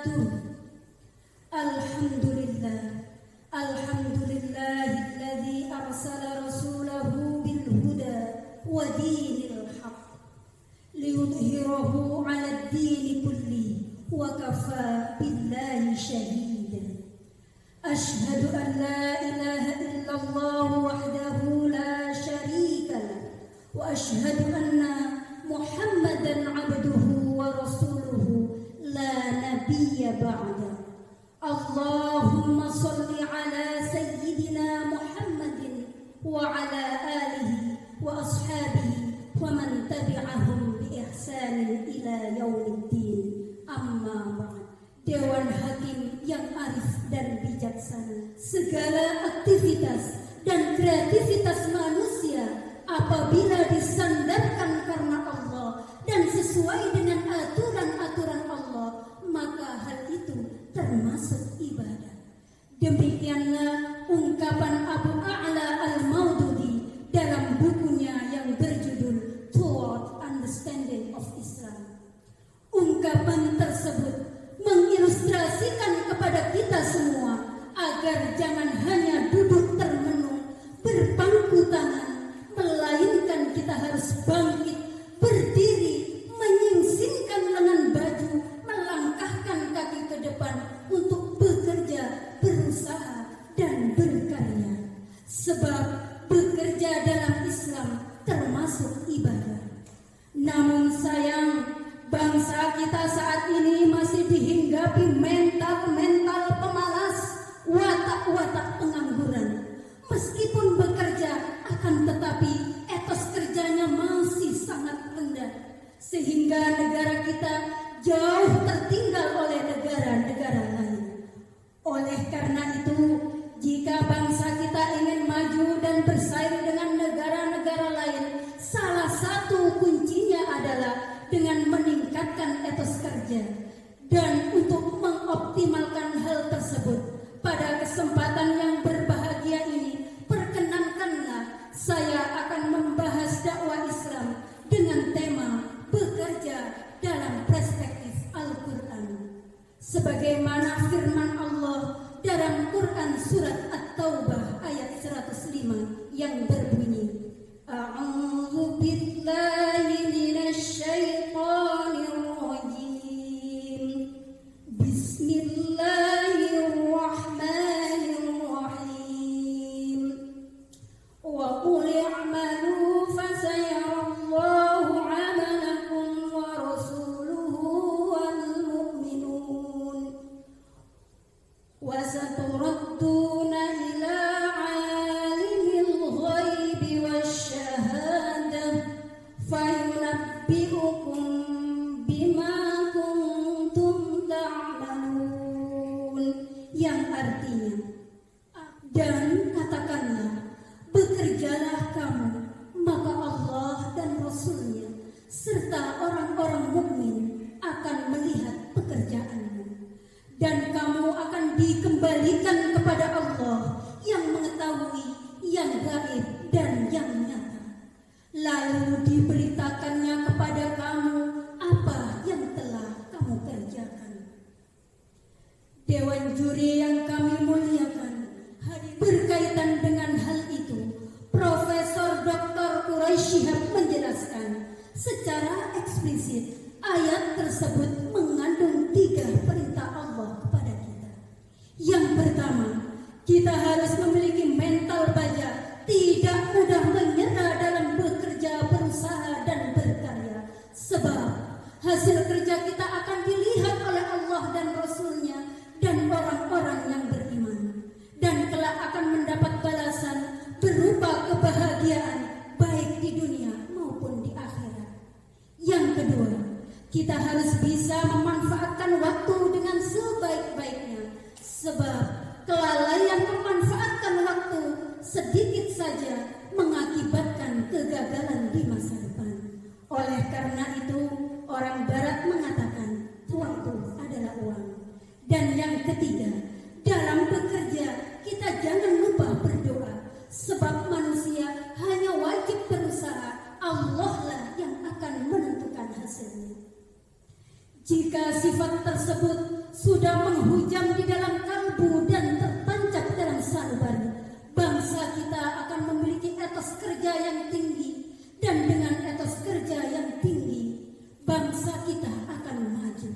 wabarakatuh. Alhamdulillahilladzi arsala rasulahu bil huda wa dinil haqq liyudhhirahu 'alad dini kulli wa kafaa billahi shahida. Ashhadu an la ilaha illallah wahdahu la syarika lah wa ashhadu anna Muhammadan 'abduhu wa rasuluhu la nabiyya ba'da. Allahumma salli ala sayyidina Muhammadin wa ala alihi wa ashabihi wa man tabi'ahum bi ihsanin ila yaumiddin. Amma ba'd. Dewan Hakim yang arif dan bijaksana, segala aktivitas dan kreativitas manusia apabila disandarkan karena Allah dan sesuai dengan aturan-aturan Allah, maka hal itu termasuk ibadah. Demikianlah ungkapan Abu A'la al-Maududi dalam bukunya yang berjudul Toward Understanding of Islam. Ungkapan tersebut mengilustrasikan kepada kita semua agar jangan hanya duduk termenung berpangku tangan, melainkan kita harus bangkit, berdiri, menyingsingkan lengan baju, melangkahkan kaki ke depan untuk bekerja, berusaha, dan berkarya. Sebab bekerja dalam Islam termasuk ibadah. Namun sayang, bangsa kita saat ini masih dihinggapi mental pemalas, watak-watak pengangguran. Meskipun bekerja, akan tetapi etos kerjanya masih sangat rendah, sehingga negara kita jauh tertinggal oleh negara-negara lain. Oleh karena itu, jika bangsa kita ingin maju dan bersaing dengan negara-negara lain, salah satu kuncinya adalah dengan meningkatkan etos kerja. Dan untuk mengoptimalkan hal tersebut, pada kesempatan yang berbahagia ini, perkenankanlah saya akan membahas dakwah Islam dengan tema bekerja dalam perspektif Al-Quran. Sebagaimana firman Allah dalam Quran surat At-Taubah ayat 105 yang berbunyi, A'udzu billahi minasy syaithanir rajim. Bismillahirrahmanirrahim. Wa qul i'malu fasayarallahu 'amalakum wa rasuluhu wal mu'minun wa saturadduna ila 'alimil ghaibi wasyahadah fayunabbi'ukum bima kuntum ta'malun, yang artinya, dan katakanlah, bekerjalah kamu, maka Allah dan Rasul-Nya serta orang-orang mukmin akan melihat pekerjaanmu, dan kamu akan dikembalikan kepada Allah yang mengetahui yang gaib dan yang nyata. Lalu diberitakannya kepada kamu apa yang telah kamu kerjakan. Dewan juri yang kami muliakan, berkaitan dengan hal itu, Profesor Dr. Quraisy Shihab menjelaskan secara eksplisit ayat tersebut mengandung 3 perintah Allah kepada kita. Yang pertama, kita harus memiliki mental baja, tidak mudah menyerah dalam bekerja, berusaha, dan berkarya. Sebab hasil kerja kita akan dilihat oleh Allah dan Rasul-Nya dan orang-orang yang beriman, dan kelak akan mendapat balasan berupa kebahagiaan baik di dunia maupun di akhirat. Yang kedua, kita harus bisa memanfaatkan waktu dengan sebaik-baiknya, sebab kelalaian memanfaatkan waktu sedikit saja mengakibatkan kegagalan di masa depan. Oleh karena itu, orang Barat mengatakan waktu adalah uang. Dan yang ketiga, dalam bekerja kita jangan lupa berdoa, sebab manusia hanya wajib berusaha, Allah lah yang akan menentukan hasilnya. Jika sifat tersebut sudah menghujam di dalam kalbu dan tertancap dalam sanubari. Bangsa kita akan memiliki etos kerja yang tinggi, dan dengan etos kerja yang tinggi, bangsa kita akan maju.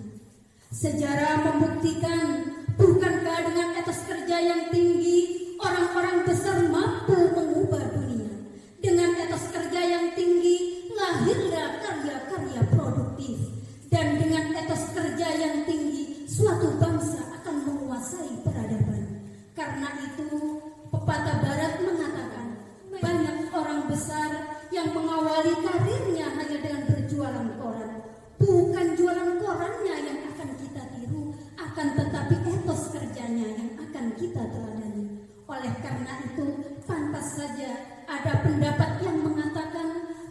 Sejarah membuktikan, bukankah dengan etos kerja yang tinggi, orang-orang besar mampu mengubah dunia. Dengan etos kerja yang tinggi, lahirlah karya-karya produktif. Dan dengan etos kerja yang tinggi, suatu bangsa akan menguasai peradaban. Karena itu, pepatah barat mengatakan, banyak orang besar yang mengawali karirnya hanya dengan berjualan koran. Bukan jualan korannya yang akan kita tiru, akan tetapi etos kerjanya yang akan kita teladani. Oleh karena itu, pantas saja ada pendapat yang mengatakan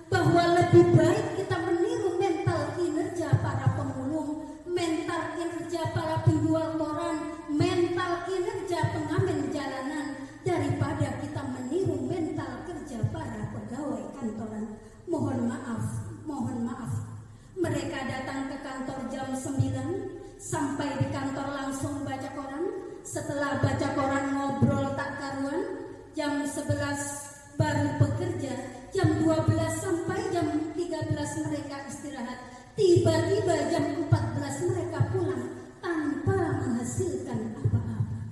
bahwa lebih baik kita meniru mental kinerja para pemulung, mental kinerja para penjual koran, mental kinerja pengamen jalanan, daripada kita meniru mental kerja para pegawai kantoran. Mohon maaf. Mereka datang ke kantor jam 9, sampai di kantor langsung baca koran. Setelah baca koran ngobrol tak karuan, jam 11 baru bekerja, jam 12 sampai jam 13 mereka istirahat. Tiba-tiba jam 14 mereka pulang tanpa menghasilkan apa-apa.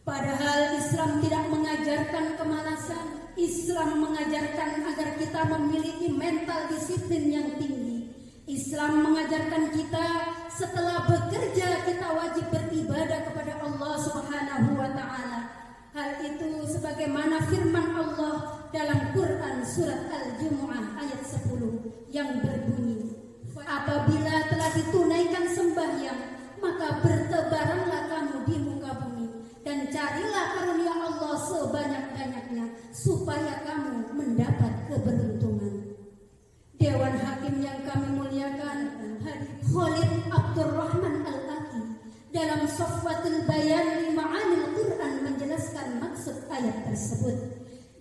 Padahal Islam tidak mengajarkan kemalasan. Islam mengajarkan agar kita memiliki mental disiplin yang tinggi. Islam mengajarkan kita setelah bekerja kita wajib beribadah kepada Allah Subhanahu wa taala. Hal itu sebagaimana firman Allah dalam Quran surat Al-Jumu'ah ayat 10 yang berbunyi, apabila telah ditunaikan sembahyang, maka bertebaranlah kamu di muka bumi dan carilah karunia Allah sebanyak-banyaknya supaya kamu mendapat keberuntungan. Dewan Hakim yang kami muliakan, Khalid Abdurrahman Al-Aki dalam Safwatul Bayan li Ma'anil Quran menjelaskan maksud ayat tersebut.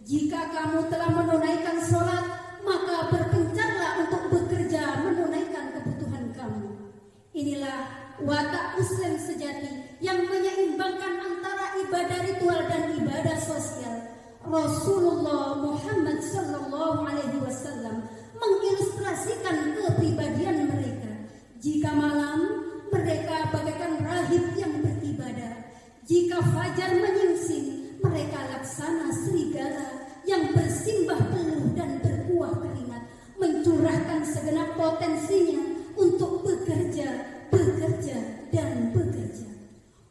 Jika kamu telah menunaikan sholat, maka berpencarlah untuk bekerja menunaikan kebutuhan kamu. Inilah watak Muslim sejati yang menyeimbangkan antara ibadah ritual dan ibadah sosial. Rasulullah Muhammad sallallahu alaihi wasallam mengilustrasikan kepribadian mereka. Jika malam, mereka bagaikan rahib yang beribadah. Jika fajar menyingsing, mereka laksana serigala yang bersimbah peluh dan berkuah keringat, mencurahkan segenap potensinya untuk bekerja, dan bekerja.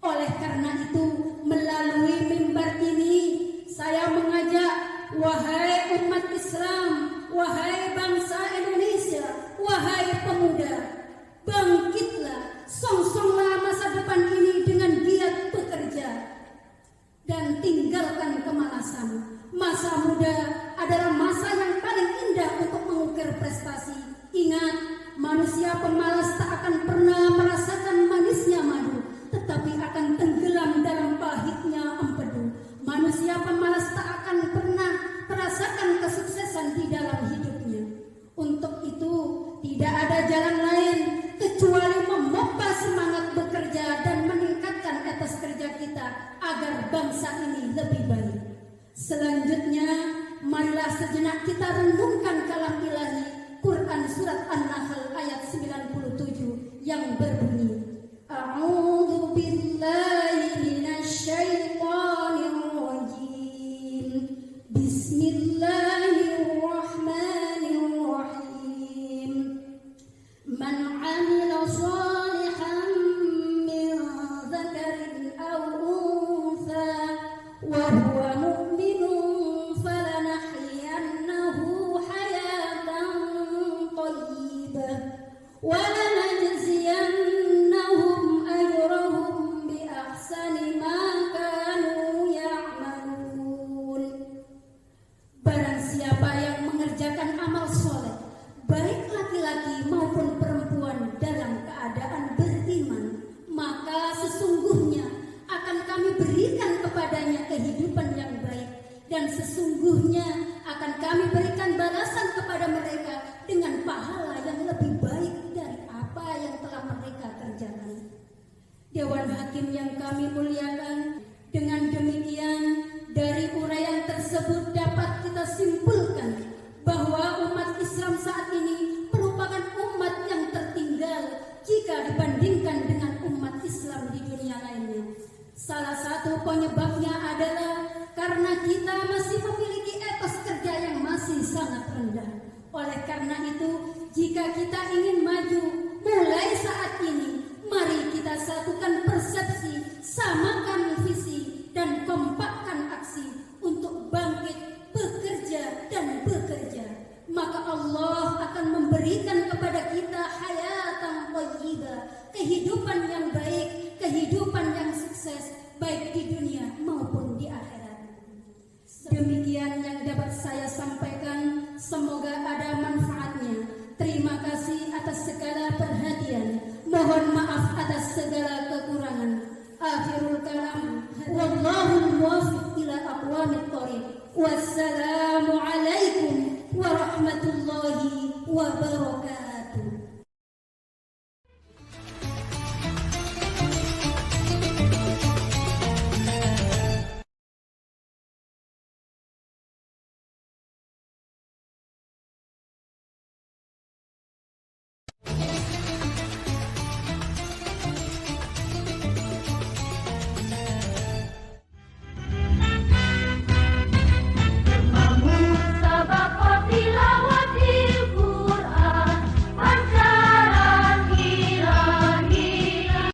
Oleh karena itu, melalui mimbar ini, saya mengajak, wahai umat Islam, wahai bangsa Indonesia, wahai pemuda, bangkitlah, songsonglah masa depan ini dengan giat bekerja dan tinggalkan kemalasan. Masa muda adalah masa yang paling indah untuk mengukir prestasi. Ingat, manusia pemalas tak akan pernah merasakan manisnya madu, tetapi akan tenggelam dalam pahitnya empedu. Manusia pemalas tak akan pernah merasakan kesuksesan di dalam hidupnya. Untuk itu, tidak ada jalan lain kecuali memompa semangat bekerja dan meningkatkan etos kerja kita agar bangsa ini lebih baik. Selanjutnya, marilah sejenak kita renungkan kalam ilahi Quran surat An-Nahl ayat 97 yang berbunyi, A'udzu billahi minasyaitonir rajim. Bismillahirrahmanirrahim. Man 'amila shalihan min dzakarin aw untha wa huwa mu'minun falanahyiyannahu hayatan thayyibah wa lanajziyannahum ajrahum bi ahsani ma kanu ya'malun. Barang siapa yang mengerjakan amal soleh, baik laki-laki maupun perempuan dalam keadaan beriman, maka sesungguhnya akan kami berikan kepadanya kehidupan yang baik, dan sesungguhnya akan kami berikan balasan kepada mereka dengan pahala yang lebih baik dari apa yang telah mereka kerjakan. Dewan Hakim yang kami muliakan, dengan demikian dari uraian tersebut dapat kita simpulkan bahwa umat Islam saat ini merupakan umat yang tertinggal jika dibandingkan dengan umat Islam di dunia lainnya. Salah satu penyebabnya adalah karena kita masih memiliki etos kerja yang masih sangat rendah. Oleh karena itu, jika kita ingin maju mulai saat ini, mari kita satukan persepsi, samakan visi, dan kompakkan aksi untuk bangkit, bekerja, dan bekerja. Maka Allah akan memberikan kepada kita hayatan thayyibah, kehidupan yang baik, kehidupan yang sukses, baik di dunia maupun di akhirat. Demikian yang dapat saya sampaikan, semoga ada manfaatnya. Terima kasih atas segala perhatian. Mohon maaf atas segala kekurangan. Akhirul kalam, wallahul muwaffiq ila aqwamit thoriq. Wassalam.